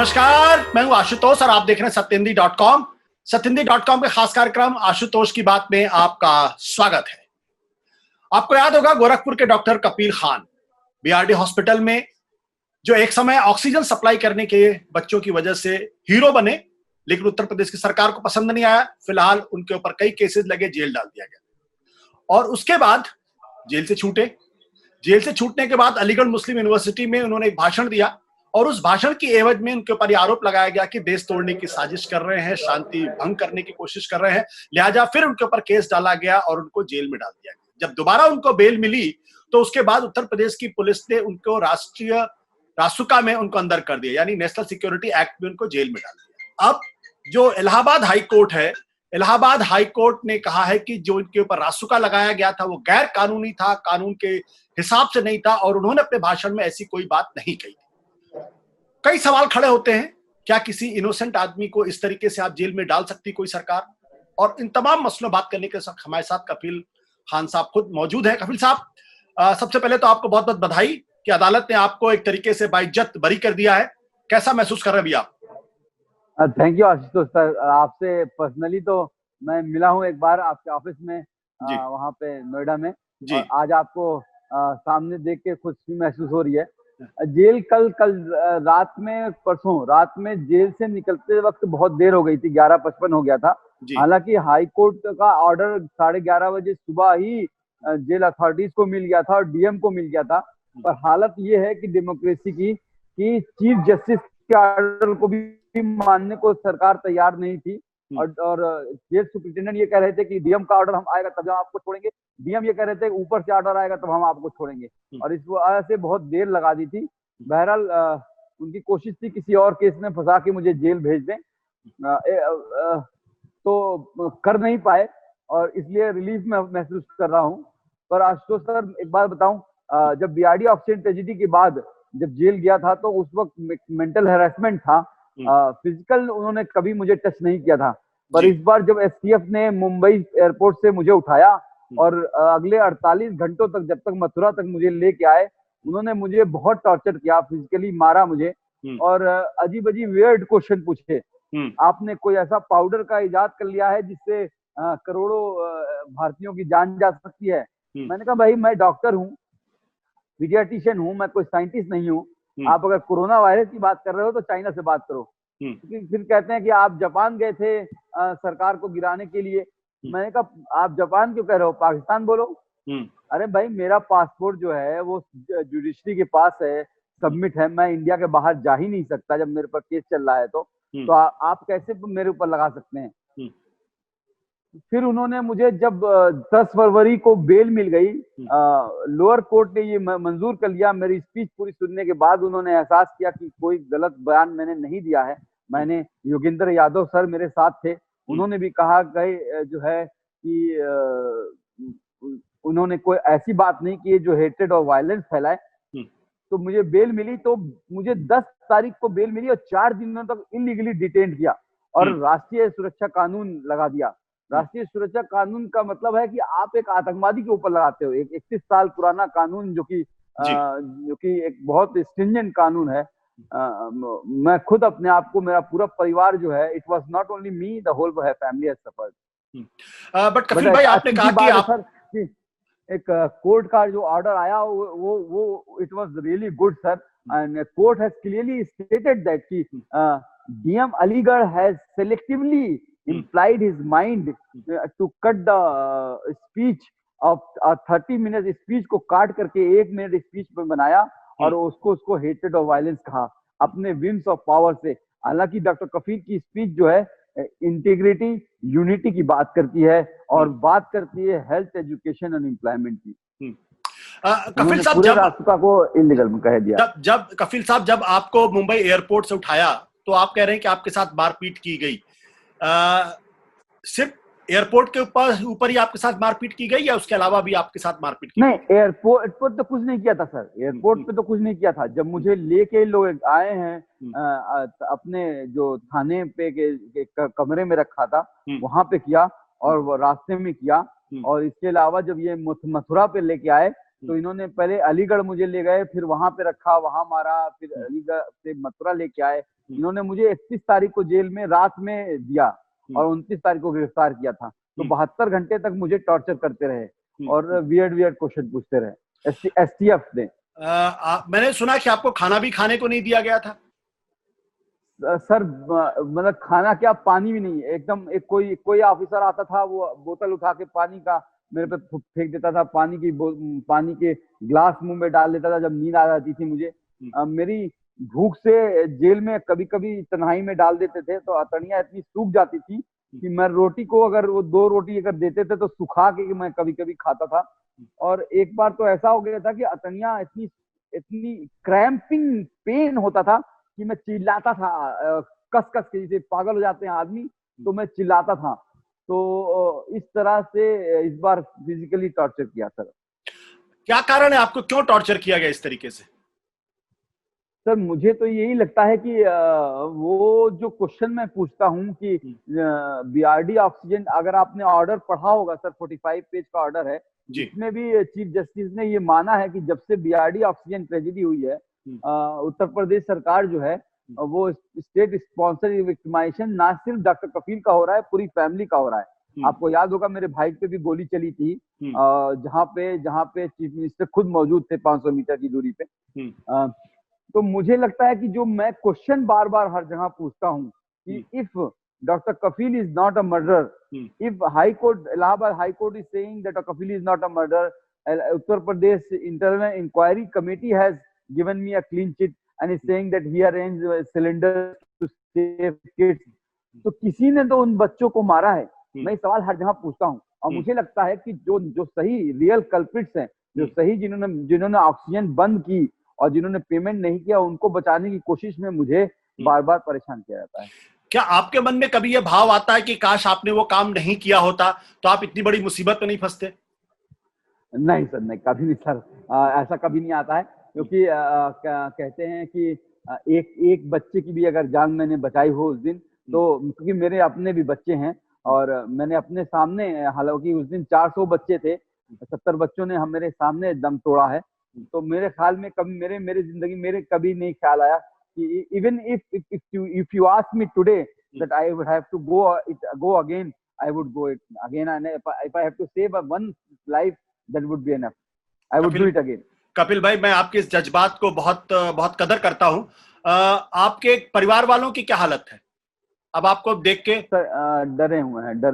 नमस्कार, मैं हूं आशुतोष और आप देख रहे हैं सत्यहिंदी.com। सत्यहिंदी.com के खास कार्यक्रम आशुतोष की बात में आपका स्वागत है। आपको याद होगा गोरखपुर के doctor Kapil Khan BRD hospital में जो एक समय ऑक्सीजन सप्लाई करने के बच्चों की वजह से हीरो बने, लेकिन उत्तर प्रदेश की सरकार को पसंद नहीं आया। फिलहाल उनके ऊपर कई केसेस लगे, जेल डाल दिया गया और उसके बाद जेल से छूटे। जेल से छूटने के बाद अलीगढ़ मुस्लिम यूनिवर्सिटी में उन्होंने एक भाषण दिया और उस भाषण की एवज में उनके ऊपर आरोप लगाया गया कि देश तोड़ने की साजिश कर रहे हैं, शांति भंग करने की कोशिश कर रहे हैं। लिहाजा फिर उनके ऊपर केस डाला गया और उनको जेल में डाल दिया गया। जब दोबारा उनको बेल मिली तो उसके बाद उत्तर प्रदेश की पुलिस ने उनको राष्ट्रीय रासुका में उनको अंदर कर दिया, यानी नेशनल सिक्योरिटी एक्ट में उनको जेल में डाल दिया। अब जो इलाहाबाद हाई कोर्ट है, इलाहाबाद हाई कोर्ट ने कहा है कि जो इनके ऊपर रासुका लगाया गया था वो गैर कानूनी था, कानून के हिसाब से नहीं था और उन्होंने अपने भाषण में ऐसी कोई बात नहीं कही। कई सवाल खड़े होते हैं, क्या किसी इनोसेंट आदमी को इस तरीके से आप जेल में डाल सकती कोई सरकार? और इन तमाम मसलों बात करने के साथ हमारे साथ कपिल खान साहब खुद मौजूद हैं। कपिल साहब, सबसे पहले तो आपको बहुत बहुत बधाई कि अदालत ने आपको एक तरीके से बाइज्जत बरी कर दिया है। कैसा महसूस कर रहे हैं भैया? Thank you Ashutosh sir. आपसे पर्सनली तो मैं मिला हूँ एक बार आपके ऑफिस में, वहाँ पे नोएडा में, और आज आपको सामने देख के खुशी महसूस हो रही है। जेल कल रात में, परसों रात में जेल से निकलते वक्त बहुत देर हो गई थी, 11:55 हो गया था। हालांकि हाई कोर्ट का ऑर्डर 11:30 बजे सुबह ही जेल अथॉरिटीज को मिल गया था और डीएम को मिल गया था। पर हालत ये है कि डेमोक्रेसी की कि चीफ जस्टिस के ऑर्डर को भी मानने को सरकार तैयार नहीं थी और जेल सुप्रिंटेंडेंट ये कह रहे थे कि डीएम का ऑर्डर हम आएगा तब हम आपको छोड़ेंगे, डीएम ये कह रहे थे ऊपर से ऑर्डर आएगा तब हम आपको छोड़ेंगे, और इस वजह से बहुत देर लगा दी थी। बहरहाल उनकी कोशिश थी किसी और केस में फंसा के मुझे जेल भेज दें, तो कर नहीं पाए और इसलिए रिलीफ में महसूस कर रहा हूँ। पर आशुतोष सर, एक बात बताऊं, जब बीआरडी ऑक्सीजन ट्रेजेडी के बाद जब जेल गया था तो उस वक्त मेंटल हैरेसमेंट था, फिजिकल उन्होंने कभी मुझे टच नहीं किया था। पर इस बार जब एसटीएफ ने मुंबई एयरपोर्ट से मुझे उठाया और अगले 48 घंटों तक, जब तक मथुरा तक मुझे लेके आए, उन्होंने मुझे बहुत टॉर्चर किया, फिजिकली मारा मुझे और अजीब अजीब वियर्ड क्वेश्चन पूछे। आपने कोई ऐसा पाउडर का इजाद कर लिया है जिससे करोड़ों भारतीयों की जान जा सकती है? मैंने कहा भाई मैं डॉक्टर हूँ, पीडियाट्रिशियन हूँ, मैं कोई साइंटिस्ट नहीं हूँ। आप अगर कोरोना वायरस की बात कर रहे हो तो चाइना से बात करो। फिर कहते हैं कि आप जापान गए थे सरकार को गिराने के लिए। मैंने कहा आप जापान क्यों कह रहे हो, पाकिस्तान बोलो। अरे भाई मेरा पासपोर्ट जो है वो जुडिशरी के पास है, सबमिट है, मैं इंडिया के बाहर जा ही नहीं सकता जब मेरे पर केस चल रहा है। तो आप कैसे मेरे ऊपर लगा सकते हैं? फिर उन्होंने मुझे जब 10 फरवरी को बेल मिल गई, लोअर कोर्ट ने ये मंजूर कर लिया। मेरी स्पीच पूरी सुनने के बाद उन्होंने एहसास किया कि कोई गलत बयान मैंने नहीं दिया है। मैंने, योगेंद्र यादव सर मेरे साथ थे, उन्होंने भी कहा गए जो है कि उन्होंने कोई ऐसी बात नहीं की जो हेट्रेड और वायलेंस फैलाए। तो मुझे बेल मिली, तो मुझे 10 तारीख को बेल मिली और 4 दिनों तक इलीगली डिटेन किया और राष्ट्रीय सुरक्षा कानून लगा दिया। राष्ट्रीय सुरक्षा कानून का मतलब है कि आप एक आतंकवादी के ऊपर लगाते हो एक 31 साल पुराना कानून, जो कि एक बहुत स्ट्रिंजेंट कानून है। मैं खुद अपने आप को, मेरा पूरा परिवार जो है, it was not only me, the whole family has suffered. But Kapil भाई, आपने कहा कि आप एक कोर्ट का जो ऑर्डर आया वो it was really good sir, and court has clearly stated that कि DM Aligarh has selectively implied his mind to cut the speech of 30 minute speech को काट करके 1 मिनट स्पीच में बनाया और उसको हेटेड और वायलेंस कहा अपने विम्स ऑफ पावर से। हालांकि डॉक्टर कफील की स्पीच जो है इंटीग्रिटी, यूनिटी की बात करती है और बात करती है हेल्थ, एजुकेशन एंड एम्प्लॉयमेंट की। कपिल साहब, जब रास्ता को इलीगल में कह दिया। जब कपिल साहब, जब आपको मुंबई एयरपोर्ट से उठाया तो आप कह रहे हैं कि आपके साथ मारपीट की गई। सिर्फ एयरपोर्ट के ऊपर ही आपके साथ मारपीट की गई या उसके अलावा भी आपके साथ मारपीट की? नहीं, एयरपोर्ट पर तो कुछ नहीं किया था सर, एयरपोर्ट पे तो कुछ नहीं किया था। जब मुझे लेके लोग आए हैं अपने जो थाने पे के कमरे में रखा था वहां पे किया और रास्ते में किया, और इसके अलावा जब ये मथुरा पे लेके आए तो इन्होंने पहले अलीगढ़ मुझे ले गए, फिर वहां पे रखा, वहां मारा, फिर अलीगढ़ से मथुरा लेके आए। इन्होंने मुझे 31 तारीख को जेल में रात में दिया और 29 तारीख को गिरफ्तार किया था। तो 72 घंटे तक मुझे टॉर्चर करते रहे और वियर्ड वियर्ड क्वेश्चन पूछते रहे STF ने। मैंने सुना कि आपको खाना भी खाने को नहीं दिया गया था। सर मतलब खाना क्या, पानी भी नहीं, एकदम एक कोई ऑफिसर आता था, वो बोतल उठा के पानी का मेरे पे फेंक देता था, पानी के ग्लास मुंह में डाल देता था जब नींद आ जाती थी मुझे। मेरी भूख से जेल में कभी कभी तन्हाई में डाल देते थे तो अतड़ियां इतनी सूख जाती थी कि मैं रोटी को, अगर वो 2 रोटी अगर देते थे तो सुखा के मैं कभी कभी खाता था। और एक बार तो ऐसा हो गया था कि अतड़ियां इतनी क्रैम्पिंग पेन होता था कि मैं चिल्लाता था, कस कस के, जैसे पागल हो जाते हैं आदमी, तो मैं चिल्लाता था। तो इस तरह से इस बार फिजिकली टॉर्चर किया सर। क्या कारण है, आपको क्यों टॉर्चर किया गया इस तरीके से? सर मुझे तो यही लगता है कि वो जो क्वेश्चन मैं पूछता हूँ कि BRD ऑक्सीजन, अगर आपने ऑर्डर पढ़ा होगा सर, 45 पेज का ऑर्डर है, जिसमें भी चीफ जस्टिस ने ये माना है कि जब से BRD ऑक्सीजन ट्रेजेडी हुई है, उत्तर प्रदेश सरकार जो है वो स्टेट स्पॉन्सर विक्टिमाइजेशन ना सिर्फ डॉक्टर कफील का हो रहा है, पूरी फैमिली का हो रहा है। आपको याद होगा मेरे भाई पे भी गोली चली थी, जहाँ पे चीफ मिनिस्टर खुद मौजूद थे 500 मीटर की दूरी पे। तो मुझे लगता है कि जो मैं क्वेश्चन बार बार हर जगह पूछता हूँ कि if doctor Kafeel is not a murder, if high court, Allahabad high court is saying that Kafeel is not a murder, Uttar Pradesh internal inquiry committee has given me a clean sheet and is saying that he arranged cylinders to save kids, तो किसी ने तो उन बच्चों को मारा है। मैं सवाल हर जगह पूछता हूँ और मुझे लगता है कि जो सही रियल कल्प्रिट्स हैं, जो सही जिन्होंने ऑक्सीजन बंद की और जिन्होंने पेमेंट नहीं किया, उनको बचाने की कोशिश में मुझे बार बार परेशान किया जाता है। क्या आपके मन में कभी ये भाव आता है कि काश आपने वो काम नहीं किया होता तो आप इतनी बड़ी मुसीबत में नहीं फंसते? नहीं सर, नहीं, कभी नहीं सर, ऐसा कभी नहीं आता है, क्योंकि कहते हैं कि एक बच्चे की भी अगर जान मैंने बचाई हो उस दिन, तो क्योंकि मेरे अपने भी बच्चे हैं और मैंने अपने सामने, हालांकि उस दिन 400 बच्चे थे, 70 बच्चों ने मेरे सामने दम तोड़ा है। तो मेरे ख्याल में कभी मेरे जिंदगी मेरे कभी नहीं ख्याल आया कि even if you ask me today that I would have to go again, I would go it again, and if I have to save one life, that would be enough. I would do it again. Kapil भाई, मैं आपके इस जज्बात को बहुत बहुत कदर करता हूँ। आपके परिवार वालों की क्या हालत है अब आपको देख के? सर डरे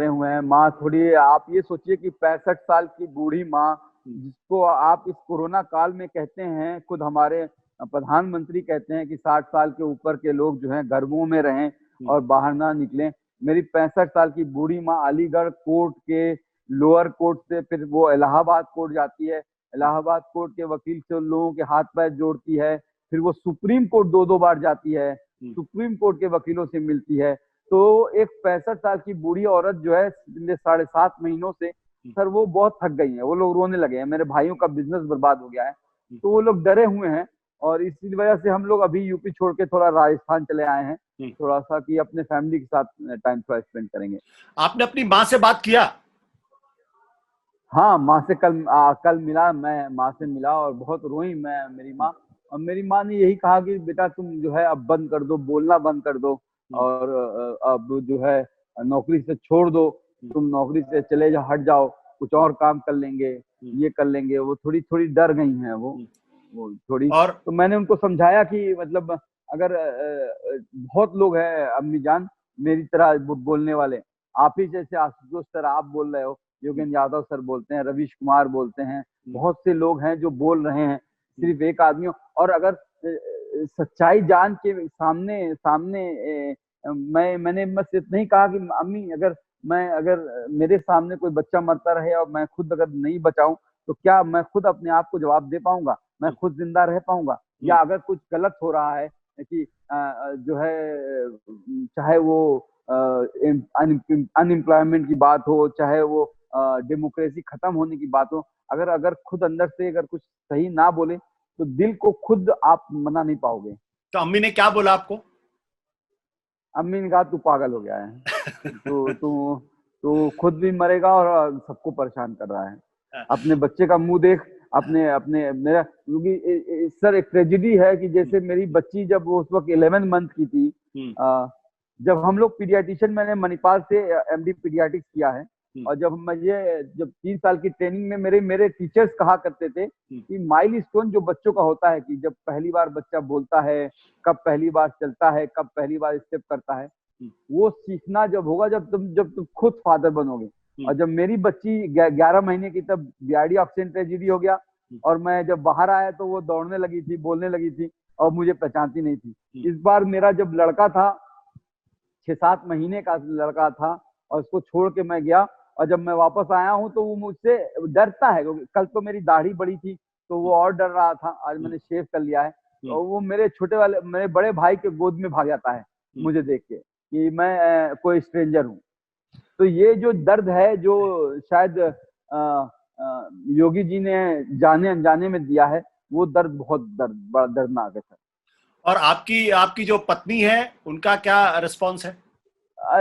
हुए हैं। माँ थोड़ी, आप ये सोचिए कि 65 साल की बूढ़ी माँ, जिसको आप इस कोरोना काल में कहते हैं, खुद हमारे प्रधानमंत्री कहते हैं कि 60 साल के ऊपर के लोग जो हैं घरों में रहें और बाहर ना निकलें। मेरी 65 साल की बूढ़ी माँ अलीगढ़ कोर्ट के लोअर कोर्ट से फिर वो इलाहाबाद कोर्ट जाती है, इलाहाबाद कोर्ट के वकील से उन लोगों के हाथ पैर जोड़ती है, फिर वो सुप्रीम कोर्ट 2-2 बार जाती है, सुप्रीम कोर्ट के वकीलों से मिलती है। तो एक 65 साल की बूढ़ी औरत जो है 7.5 महीनों से, सर वो बहुत थक गई है, वो लोग रोने लगे हैं, मेरे भाइयों का बिजनेस बर्बाद हो गया है, तो वो लोग डरे हुए हैं। और इसी वजह से हम लोग अभी यूपी छोड़ के थोड़ा राजस्थान चले आए हैं, थोड़ा सा कि अपने फैमिली के साथ टाइम थोड़ा स्पेंड करेंगे। आपने अपनी माँ से बात किया? हाँ, माँ से कल मिला, मैं माँ से मिला और बहुत रोई मेरी माँ। और मेरी माँ ने यही कहा कि बेटा तुम जो है अब बंद कर दो, बोलना बंद कर दो, और अब जो है नौकरी से छोड़ दो, तुम नौकरी से चले जाओ, हट जाओ, कुछ और काम कर लेंगे, ये कर लेंगे। वो थोड़ी डर गई हैं वो थोड़ी। और तो मैंने उनको समझाया कि मतलब अगर बहुत लोग हैं अम्मी जान मेरी तरह बोलने वाले, आप ही जैसे आशुतोष सर आप बोल रहे हो, योगेंद्र यादव सर बोलते हैं, रवीश कुमार बोलते हैं, बहुत से लोग हैं जो बोल रहे हैं, सिर्फ एक आदमी। और अगर सच्चाई जान के सामने मैंने बस इतना ही कहा कि अम्मी अगर मेरे सामने कोई बच्चा मरता रहे और मैं खुद अगर नहीं बचाऊं तो क्या मैं खुद अपने आप को जवाब दे पाऊंगा, मैं खुद जिंदा रह पाऊंगा? या अगर कुछ गलत हो रहा है कि जो है, चाहे वो अनएम्प्लॉयमेंट की बात हो, चाहे वो डेमोक्रेसी खत्म होने की बात हो, अगर खुद अंदर से अगर कुछ सही ना बोले तो दिल को खुद आप मना नहीं पाओगे। तो अम्मी ने क्या बोला आपको? अम्मी ने कहा तू पागल हो गया है, तू खुद भी मरेगा और सबको परेशान कर रहा है। अपने बच्चे का मुंह देख, अपने अपने मेरा, क्योंकि सर एक ट्रेजेडी है कि जैसे मेरी बच्ची जब उस वक्त 11 मंथ की थी, जब हम लोग पीडियाट्रिशियन, मैंने मणिपाल से एमडी पीडियाट्रिक्स किया है, और जब 3 साल की ट्रेनिंग में मेरे मेरे टीचर्स कहा करते थे कि माइलस्टोन जो बच्चों का होता है कि जब पहली बार बच्चा बोलता है, कब पहली बार चलता है, कब पहली बार स्टेप करता है, वो सीखना जब होगा जब तुम खुद फादर बनोगे। और जब मेरी बच्ची 11 महीने की, तब बीआरडी ऑक्सीजन ट्रेजेडी हो गया, और मैं जब बाहर आया तो वो दौड़ने लगी थी, बोलने लगी थी, और मुझे पहचानती नहीं थी। इस बार मेरा जब लड़का था, 6-7 महीने का लड़का था, और उसको छोड़ के मैं गया, और जब मैं वापस आया हूँ तो वो मुझसे डरता है, क्योंकि कल तो मेरी दाढ़ी बड़ी थी तो वो और डर रहा था, आज मैंने शेव कर लिया है, तो वो मेरे बड़े भाई के गोद में भाग जाता है मुझे देख के कि मैं कोई स्ट्रेंजर हूँ। तो ये जो दर्द है, जो शायद योगी जी ने जाने अनजाने में दिया है, वो दर्द बहुत बड़ा दर्दनाक है सर। और आपकी जो पत्नी है, उनका क्या रिस्पॉन्स है?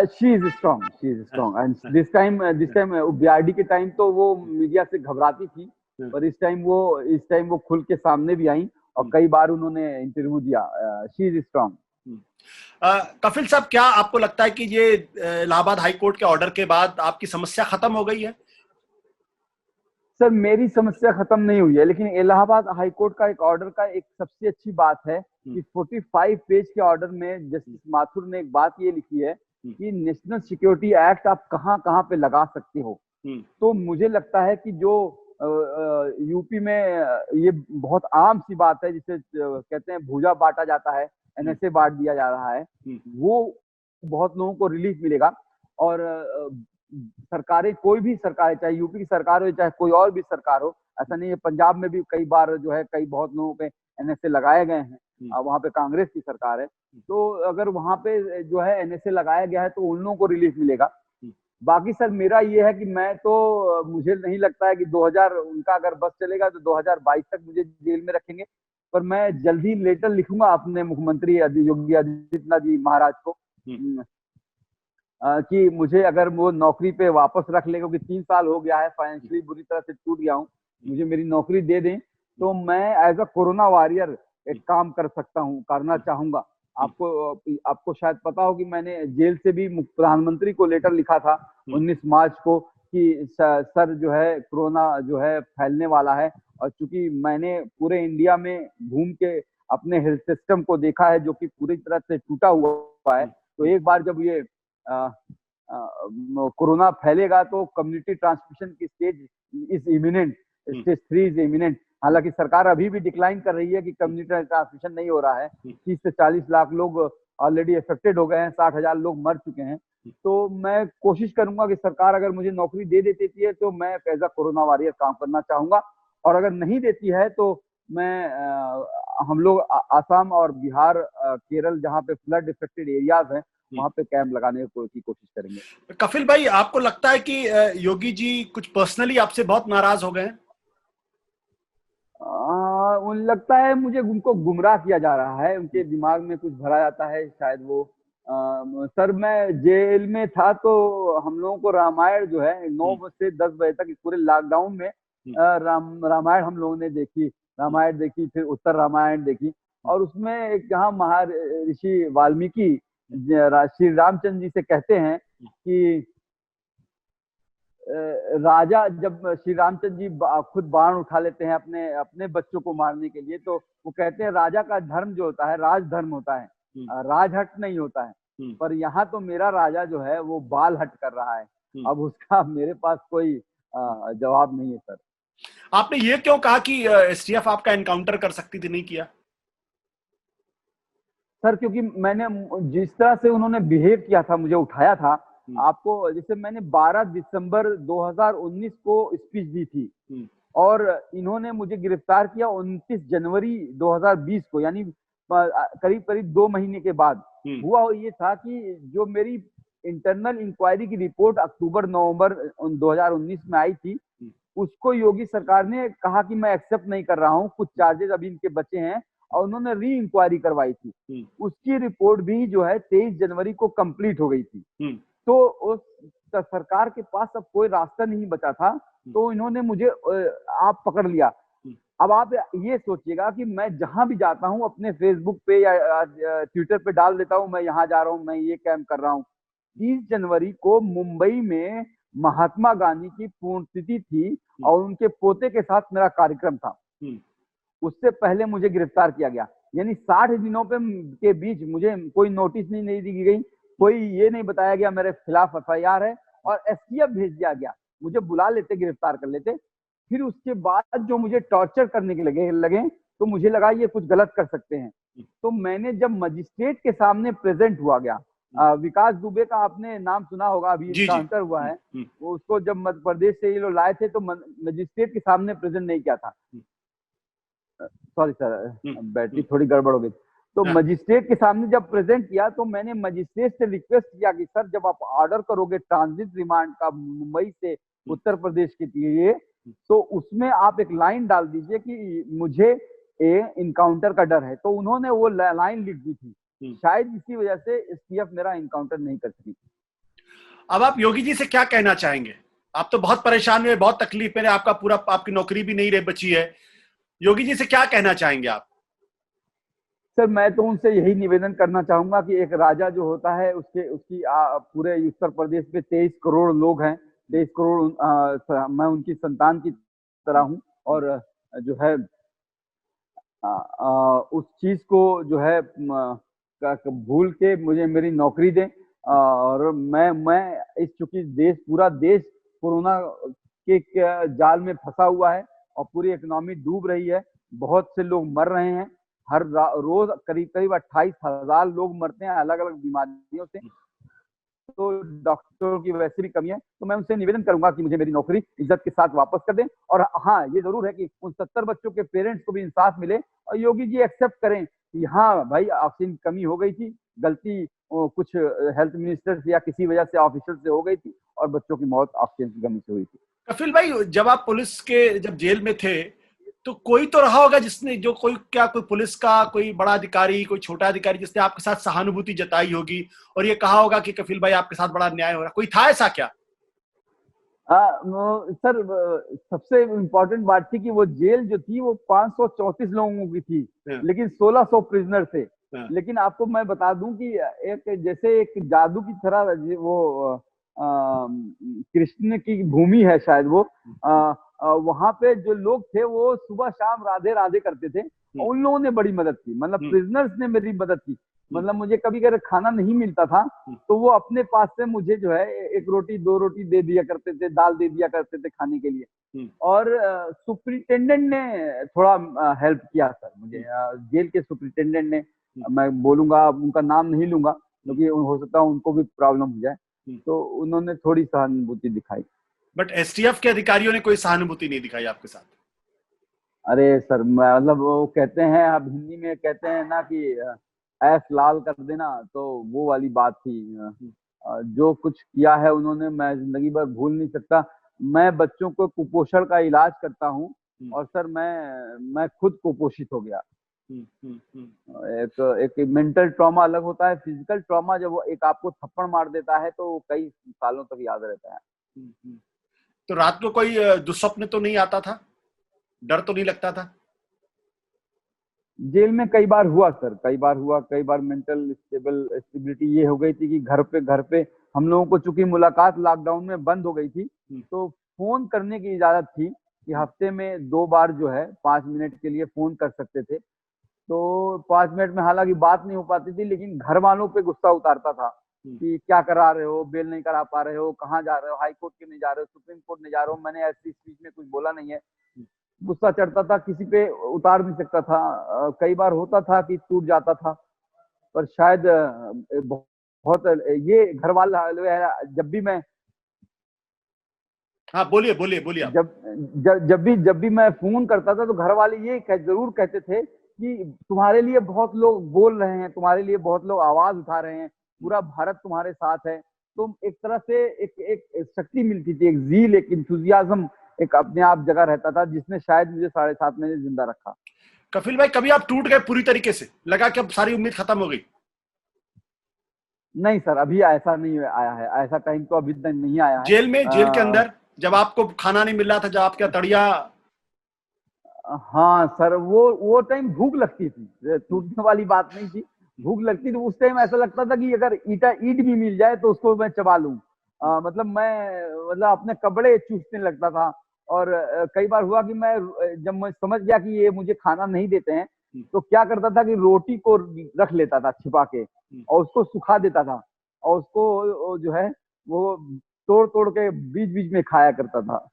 She is strong and this time BRD के टाइम तो वो मीडिया से घबराती थी, पर इस टाइम वो खुल के सामने भी आई, और कई बार उन्होंने इंटरव्यू दिया। She is strong. कपिल साहब, क्या आपको लगता है कि ये इलाहाबाद हाई कोर्ट के ऑर्डर के बाद आपकी समस्या खत्म हो गई है? सर मेरी समस्या खत्म नहीं हुई है, लेकिन इलाहाबाद हाई कोर्ट का एक ऑर्डर का एक सबसे अच्छी बात है कि 45 पेज के ऑर्डर में जस्टिस माथुर ने एक बात ये लिखी है कि नेशनल सिक्योरिटी एक्ट आप कहाँ कहाँ पे लगा सकते हो। तो मुझे लगता है कि जो यूपी में ये बहुत आम सी बात है, जिसे कहते हैं भूजा बांटा जाता है, एनएसए बांट दिया जा रहा है, वो बहुत लोगों को रिलीफ मिलेगा। और सरकारें, कोई भी सरकार, चाहे यूपी की सरकार हो चाहे कोई और भी सरकार हो, ऐसा नहीं है, पंजाब में भी कई बार जो है बहुत लोगों पे एनएसए लगाए गए हैं, वहां पे कांग्रेस की सरकार है, तो अगर वहां पे जो है एनएसए लगाया गया है तो उन लोगों को रिलीफ मिलेगा। बाकी सर मेरा ये है कि मैं तो, मुझे नहीं लगता है कि 2000 उनका अगर बस चलेगा तो 2022 तक मुझे जेल में रखेंगे, पर मैं जल्दी लेटर लिखूंगा अपने मुख्यमंत्री योगी आदित्यनाथ जी महाराज को कि मुझे अगर वो नौकरी पे वापस रख ले, क्योंकि 3 साल हो गया है, फाइनेंशियली बुरी तरह से टूट गया हूँ, मुझे मेरी नौकरी दे दें तो मैं एज अ कोरोना वॉरियर एक काम कर सकता हूँ, करना चाहूंगा। आपको शायद पता हो कि मैंने जेल से भी प्रधानमंत्री को लेटर लिखा था 19 मार्च को कि सर जो है कोरोना जो है फैलने वाला है, और चूंकि मैंने पूरे इंडिया में घूम के अपने हेल्थ सिस्टम को देखा है जो कि पूरी तरह से टूटा हुआ है, तो एक बार जब ये कोरोना फैलेगा तो कम्युनिटी ट्रांसमिशन की stage is imminent, stage 3 is imminent. हालांकि सरकार अभी भी डिक्लाइन कर रही है कि कम्युनिटी ट्रांसमिशन नहीं हो रहा है, 30 से 40 लाख लोग ऑलरेडी अफेक्टेड हो गए हैं, 60,000 लोग मर चुके हैं। तो मैं कोशिश करूंगा कि सरकार अगर मुझे नौकरी दे देती है तो मैं एज अ कोरोना वॉरियर काम करना चाहूंगा, और अगर नहीं देती है तो मैं हम लोग आसाम और बिहार, केरल, जहाँ पे फ्लड इफेक्टेड एरियाज हैं, वहां पे कैंप लगाने की कोशिश करेंगे। कपिल भाई, आपको लगता है कि योगी जी कुछ पर्सनली आपसे बहुत नाराज हो गए हैं? लगता है मुझे उनको गुमराह किया जा रहा है, उनके दिमाग में कुछ भरा जाता है शायद वो। सर मैं जेल में था तो हम लोगों को रामायण जो है 9 से 10 बजे तक पूरे लॉकडाउन में रामायण हम लोगों ने देखी, रामायण देखी, फिर उत्तर रामायण देखी, और उसमें एक जहाँ महर्षि वाल्मीकि श्री रामचंद्र जी से कहते हैं कि राजा, जब श्री रामचंद्र जी खुद बाण उठा लेते हैं अपने अपने बच्चों को मारने के लिए, तो वो कहते हैं राजा का धर्म जो होता है राजधर्म होता है, राजहट नहीं होता है, पर यहाँ तो मेरा राजा जो है वो बाल हट कर रहा है। अब उसका मेरे पास कोई जवाब नहीं है सर। आपने ये क्यों कहा कि एसटीएफ आपका एनकाउंटर कर सकती थी, नहीं किया? सर क्योंकि मैंने जिस तरह से उन्होंने बिहेव किया था, मुझे उठाया था, आपको जैसे मैंने 12 दिसंबर 2019 को स्पीच दी थी, और इन्होंने मुझे गिरफ्तार किया 29 जनवरी 2020 को, यानी करीब करीब 2 महीने के बाद। हुआ ये था कि जो मेरी इंटरनल इंक्वायरी की रिपोर्ट अक्टूबर-नवंबर 2019 में आई थी, उसको योगी सरकार ने कहा कि मैं एक्सेप्ट नहीं कर रहा हूँ, कुछ चार्जेस अभी इनके बचे हैं, और उन्होंने री इंक्वायरी करवाई थी। उसकी रिपोर्ट भी जो है 23 जनवरी को कंप्लीट हो गई थी। तो उस सरकार के पास अब कोई रास्ता नहीं बचा था, तो इन्होंने मुझे आप पकड़ लिया। अब आप ये सोचिएगा कि मैं जहां भी जाता हूं अपने फेसबुक पे या ट्विटर पे डाल देता हूं, मैं यहाँ जा रहा हूं, मैं ये कैंप कर रहा हूं। 30 जनवरी को मुंबई में महात्मा गांधी की पुण्यतिथि थी और उनके पोते के साथ मेरा कार्यक्रम था। उससे पहले मुझे गिरफ्तार किया गया। यानी 60 दिनों के बीच मुझे कोई नोटिस नहीं दी गई, कोई ये नहीं बताया गया मेरे खिलाफ एफआईआर है, और एसटीएफ भेज दिया गया। मुझे बुला लेते, गिरफ्तार कर लेते, फिर उसके बाद जो मुझे टॉर्चर करने के लगे तो मुझे लगा ये कुछ गलत कर सकते हैं। तो मैंने जब मजिस्ट्रेट के सामने प्रेजेंट हुआ गया, विकास दुबे का आपने नाम सुना होगा, अभी इनकाउंटर हुआ है, उसको जब मध्य प्रदेश से ये लोग लाए थे तो मजिस्ट्रेट के सामने प्रेजेंट नहीं किया था। सॉरी सर, बैटरी थोड़ी गड़बड़ हो गई। तो मजिस्ट्रेट के सामने जब प्रेजेंट किया तो मैंने मजिस्ट्रेट से रिक्वेस्ट किया कि सर जब आप ऑर्डर करोगे ट्रांजिट रिमांड का मुंबई से उत्तर प्रदेश के लिए, तो उसमें आप एक लाइन डाल दीजिए कि मुझे इनकाउंटर का डर है। तो उन्होंने वो लाइन लिख दी थी, शायद इसी वजह से एसटीएफ मेरा इनकाउंटर नहीं कर सकी। अब आप योगी जी से क्या कहना चाहेंगे? आप तो बहुत परेशान हुए, बहुत तकलीफ में, आपका पूरा, आपकी नौकरी भी नहीं रह बची है। योगी जी से क्या कहना चाहेंगे आप? सर मैं तो उनसे यही निवेदन करना चाहूंगा कि एक राजा जो होता है उसकी पूरे उत्तर प्रदेश में 23 करोड़ लोग हैं, 23 करोड़ मैं उनकी संतान की तरह हूं, और जो है उस चीज को जो है भूल के मुझे मेरी नौकरी दें। और मैं इस चूंकि पूरा देश कोरोना के जाल में फंसा हुआ है और पूरी इकोनॉमी डूब रही है, बहुत से लोग मर रहे हैं, हर रोज करीब 28,000 लोग मरते हैं अलग अलग बीमारियों से, तो डॉक्टरों की वैसे भी कमी है। तो मैं उनसे निवेदन करूंगा कि मुझे मेरी नौकरी इज्जत के साथ वापस कर दें। और हाँ, ये जरूर है कि उन 70 बच्चों के पेरेंट्स को भी इंसाफ मिले और योगी जी एक्सेप्ट करें कि हाँ भाई ऑक्सीजन की कमी हो गई थी, गलती कुछ हेल्थ मिनिस्टर या किसी वजह से ऑफिसर से हो गई थी और बच्चों की मौत ऑक्सीजन की कमी से हुई थी। कपिल भाई, जब आप पुलिस के जब जेल में थे तो कोई तो रहा होगा जिसने, जो कोई पुलिस का कोई बड़ा अधिकारी, कोई छोटा अधिकारी जिसने आपके साथ सहानुभूति जताई होगी और ये कहा होगा कि कपिल भाई आपके साथ बड़ा अन्याय हो रहा, कोई था ऐसा क्या? सर सबसे इम्पोर्टेंट बात थी कि वो जेल जो थी वो 534 लोगों की थी, लेकिन 1600 प्रिजनर थे। लेकिन आपको मैं बता दूं कि जैसे एक जादू की तरह वो कृष्ण की भूमि है शायद वो, वहां पे जो लोग थे वो सुबह शाम राधे राधे करते थे, और उन लोगों ने बड़ी मदद की, मतलब प्रिजनर्स ने मेरी मदद की। मतलब मुझे कभी कभी खाना नहीं मिलता था तो वो अपने पास से मुझे जो है 1 रोटी 2 रोटी दे दिया करते थे, दाल दे दिया करते थे खाने के लिए। और सुपरिटेंडेंट ने थोड़ा हेल्प किया सर मुझे, जेल के सुपरिटेंडेंट ने, मैं बोलूंगा उनका नाम नहीं लूंगा क्योंकि हो सकता है उनको भी प्रॉब्लम हो जाए, तो उन्होंने थोड़ी सहानुभूति दिखाई। बट एसटीएफ के अधिकारियों ने कोई सहानुभूति नहीं दिखाई आपके साथ? अरे सर मतलब वो कहते हैं, अब हिंदी में कहते हैं ना कि ऐस लाल कर देना, तो वो वाली बात थी। जो कुछ किया है उन्होंने मैं जिंदगी भर भूल नहीं सकता। मैं बच्चों को कुपोषण का इलाज करता हूँ और सर मैं खुद कुपोषित हो गया। एक मेंटल ट्रॉमा अलग होता है, फिजिकल ट्रॉमा जब वो एक आपको थप्पड़ मार देता है तो कई सालों तक याद रहता है। तो रात को कोई दुस्वप्न तो नहीं आता था? डर तो नहीं लगता था? जेल में कई बार हुआ सर, कई बार मेंटल स्टेबिलिटी ये हो गई थी कि घर पे हम लोगों को चूंकि मुलाकात लॉकडाउन में बंद हो गई थी, तो फोन करने की इजाजत थी कि हफ्ते में 2 बार जो है 5 मिनट के लिए फोन कर सकते थे। तो 5 मिनट में हालांकि बात नहीं हो पाती थी, लेकिन घर वालों पे गुस्सा उतारता था कि क्या करा रहे हो, बेल नहीं करा पा रहे हो, कहाँ जा रहे हो, हाई कोर्ट क्यों नहीं जा रहे हो, सुप्रीम कोर्ट नहीं जा रहे हो। मैंने ऐसी स्पीच में कुछ बोला नहीं है, गुस्सा चढ़ता था, किसी पे उतार नहीं सकता था। कई बार होता था कि टूट जाता था, पर शायद बहुत ये घर वाला जब भी मैं, हाँ बोलिए आप। जब भी मैं फोन करता था तो घर वाले ये जरूर कहते थे कि तुम्हारे लिए बहुत लोग बोल रहे हैं, तुम्हारे लिए बहुत लोग आवाज उठा रहे हैं, पूरा भारत तुम्हारे साथ है। तो एक तरह से एक शक्ति मिलती थी, एक जील, एक इंथुजियाज्म, एक अपने आप जगह रहता था, जिसने शायद मुझे 7.5 महीने जिंदा रखा। कपिल भाई, कभी आप टूट गए पूरी तरीके से, लगा कि अब सारी उम्मीद खत्म हो गई? नहीं सर, अभी ऐसा नहीं आया है, ऐसा टाइम तो अभी तक नहीं आया है। जेल के अंदर जब आपको खाना नहीं मिल रहा था, जब आपका तड़िया हाँ सर, वो टाइम भूख लगती थी, टूटने वाली बात नहीं थी, भूख लगती थी उस टाइम। ऐसा लगता था कि अगर ईट भी मिल जाए तो उसको मैं चबा लूं। मतलब मैं अपने कपड़े चूसने लगता था। और कई बार हुआ कि जब मैं समझ गया कि ये मुझे खाना नहीं देते हैं, तो क्या करता था कि रोटी को रख लेता था छिपा के, और उसको सुखा देता था, और उसको जो है वो तोड़ तोड़ के बीच बीच में खाया करता था।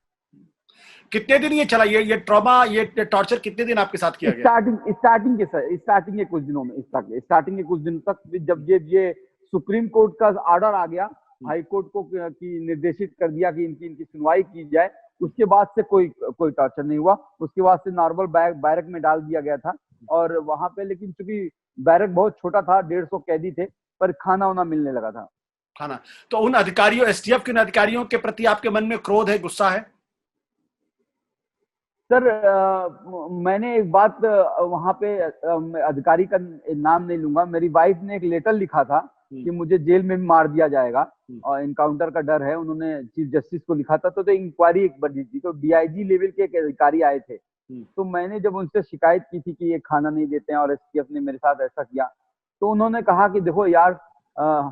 कितने दिन ये चला, ये ट्रॉमा, ये टॉर्चर कितने दिन आपके साथ किया गया? स्टार्टिंग के कुछ दिनों में, स्टार्टिंग के कुछ दिन तक, जब ये सुप्रीम कोर्ट का ऑर्डर आ गया, हाई कोर्ट को की निर्देशित कर दिया कि इनकी सुनवाई की जाए, उसके बाद से कोई टॉर्चर नहीं हुआ। उसके बाद से नॉर्मल बैरक में डाल दिया गया था। और वहां पे लेकिन चूंकि बैरक बहुत छोटा था, 150 कैदी थे, पर खाना वाना मिलने लगा था। खाना तो उन अधिकारियों, एसटीएफ के अधिकारियों के प्रति आपके मन में क्रोध है, गुस्सा है? सर मैंने एक बात वहां पे, अधिकारी का नाम नहीं लूंगा, मेरी वाइफ ने एक लेटर लिखा था कि मुझे जेल में भी मार दिया जाएगा और इनकाउंटर का डर है। उन्होंने चीफ जस्टिस को लिखा था, तो इंक्वायरी एक बनी थी, तो डीआईजी लेवल के एक अधिकारी आए थे। तो मैंने जब उनसे शिकायत की थी कि ये खाना नहीं देते हैं और एसटीएफ ने मेरे साथ ऐसा किया, तो उन्होंने कहा कि देखो यार,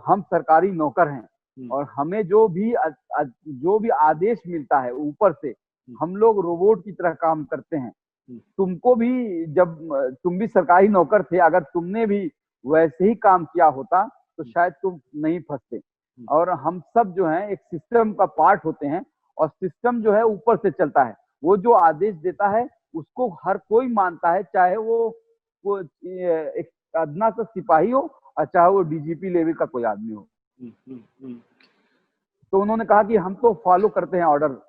हम सरकारी नौकर हैं और हमें जो भी आदेश मिलता है ऊपर से, हम लोग रोबोट की तरह काम करते हैं। तुमको भी, जब तुम भी सरकारी नौकर थे, अगर तुमने भी वैसे ही काम किया होता तो शायद तुम नहीं फंसते। और हम सब जो है एक सिस्टम का पार्ट होते हैं, और सिस्टम जो है ऊपर से चलता है। वो जो आदेश देता है उसको हर कोई मानता है, चाहे वो एक अदना सा सिपाही हो और चाहे वो डीजीपी लेवल का कोई आदमी हो। तो उन्होंने कहा कि हम तो फॉलो करते हैं ऑर्डर।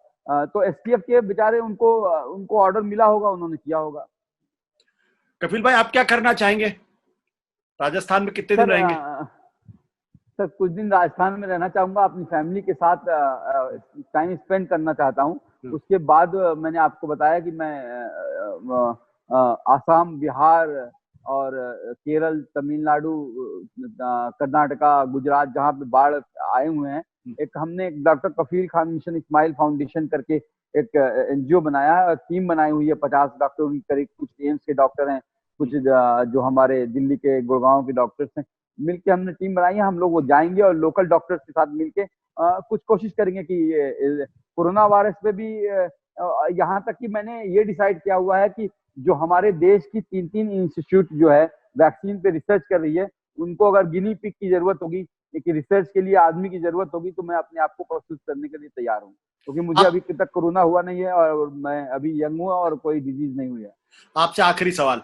तो एसटीएफ के बेचारे, उनको ऑर्डर मिला होगा, उन्होंने किया होगा। कपिल भाई, आप क्या करना चाहेंगे? राजस्थान में कितने दिन रहेंगे? सर कुछ दिन राजस्थान में रहना चाहूंगा, अपनी फैमिली के साथ टाइम स्पेंड करना चाहता हूँ। उसके बाद मैंने आपको बताया कि मैं आसाम, बिहार और केरल, तमिलनाडु, कर्नाटका, गुजरात, जहाँ पे बाढ़ आए हुए हैं, हमने डॉक्टर कफील खान मिशन स्माइल फाउंडेशन करके एक एनजीओ बनाया है, टीम बनाई हुई है 50 डॉक्टरों की करीब। कुछ एम्स के डॉक्टर हैं, कुछ जो हमारे दिल्ली के, गुड़गांव के डॉक्टर्स हैं, मिलके हमने टीम बनाई है। हम लोग वो जाएंगे और लोकल डॉक्टर्स के साथ मिलके कुछ कोशिश करेंगे कि कोरोना वायरस पे भी, यहाँ तक कि मैंने ये डिसाइड किया हुआ है कि जो हमारे देश की 3 इंस्टीट्यूट जो है वैक्सीन पे रिसर्च कर रही है, उनको अगर गिनी पिग की जरूरत होगी, एक रिसर्च के लिए आदमी की जरूरत होगी, तो मैं अपने आप को प्रस्तुत करने के लिए तैयार हूँ, क्योंकि मुझे अभी तक कोरोना हुआ नहीं है और मैं अभी यंग हूँ और कोई डिजीज नहीं हुई है। आपसे आखिरी सवाल,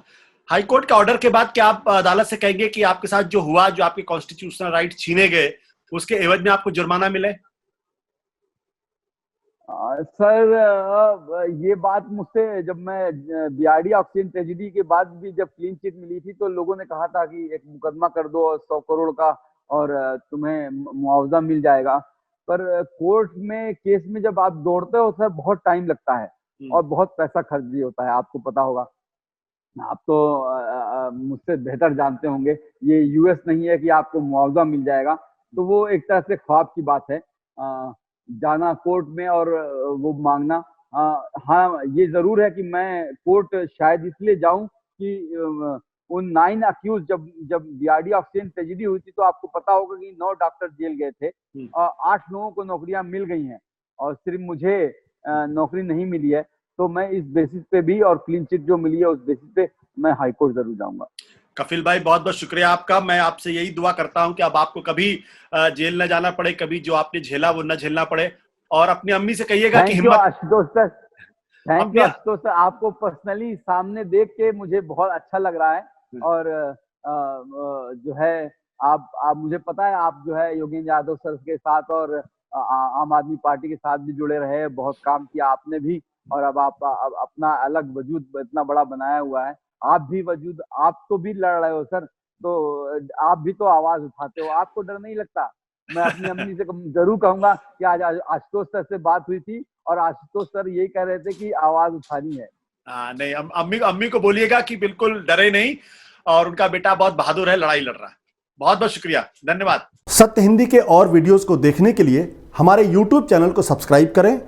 हाईकोर्ट के ऑर्डर के बाद क्या आप अदालत से कहेंगे कि आपके साथ जो हुआ, जो आपके कॉन्स्टिट्यूशनल राइट छीने गए, उसके एवज में आपको जुर्माना मिले? सर ये बात मुझसे, जब मैं बीआरडी ऑक्सीजन ट्रेजेडी के बाद भी जब क्लीन चिट मिली थी, तो लोगों ने कहा था कि एक मुकदमा कर दो 100 करोड़ का और तुम्हें मुआवजा मिल जाएगा। पर कोर्ट में केस में जब आप दौड़ते हो सर, बहुत टाइम लगता है और बहुत पैसा खर्च भी होता है, आपको पता होगा। आप तो मुझसे बेहतर जानते होंगे, ये यूएस नहीं है कि आपको मुआवजा मिल जाएगा। तो वो एक तरह से ख्वाब की बात है, जाना कोर्ट में और वो मांगना। हाँ, ये जरूर है कि मैं कोर्ट शायद इसलिए जाऊं कि उन 9 अक्यूज, जब बीआरडी ऑक्सीजन ट्रेजेडी हुई थी, तो आपको पता होगा कि 9 डॉक्टर जेल गए थे, 8 लोगों को नौकरियां मिल गई हैं और सिर्फ मुझे नौकरी नहीं मिली है। तो मैं इस बेसिस पे भी, और क्लीन चिट जो मिली है उस बेसिस पे, मैं हाईकोर्ट जरूर जाऊंगा। कपिल भाई, बहुत बहुत शुक्रिया आपका। मैं आपसे यही दुआ करता हूं कि अब आपको कभी जेल न जाना पड़े, कभी जो आपने झेला वो न झेलना पड़े। और अपनी अम्मी से कहिएगा कि हिम्मत। Ashutosh sir, thank you Ashutosh sir, आपको पर्सनली सामने देख के मुझे बहुत अच्छा लग रहा है। और जो है, आप मुझे पता है, आप जो है योगेंद्र यादव सर के साथ और आम आदमी पार्टी के साथ भी जुड़े रहे, बहुत काम किया आपने भी, और अब आप अपना अलग वजूद इतना बड़ा बनाया हुआ है। आप भी वजूद, आप तो भी लड़ रहे हो सर, तो आप भी तो आवाज उठाते हो, आपको डर नहीं लगता? मैं अपनी अम्मी से जरूर कहूंगा कि आज आशुतोष सर से बात हुई थी और आशुतोष सर यही कह रहे थे कि आवाज उठानी है। नहीं, अम्मी को बोलिएगा कि बिल्कुल डरे नहीं, और उनका बेटा बहुत बहादुर है, लड़ाई लड़ रहा है। बहुत बहुत शुक्रिया, धन्यवाद। सत्य हिंदी के और वीडियोस को देखने के लिए हमारे YouTube चैनल को सब्सक्राइब करें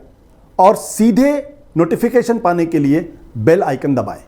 और सीधे नोटिफिकेशन पाने के लिए बेल आइकन दबाएं।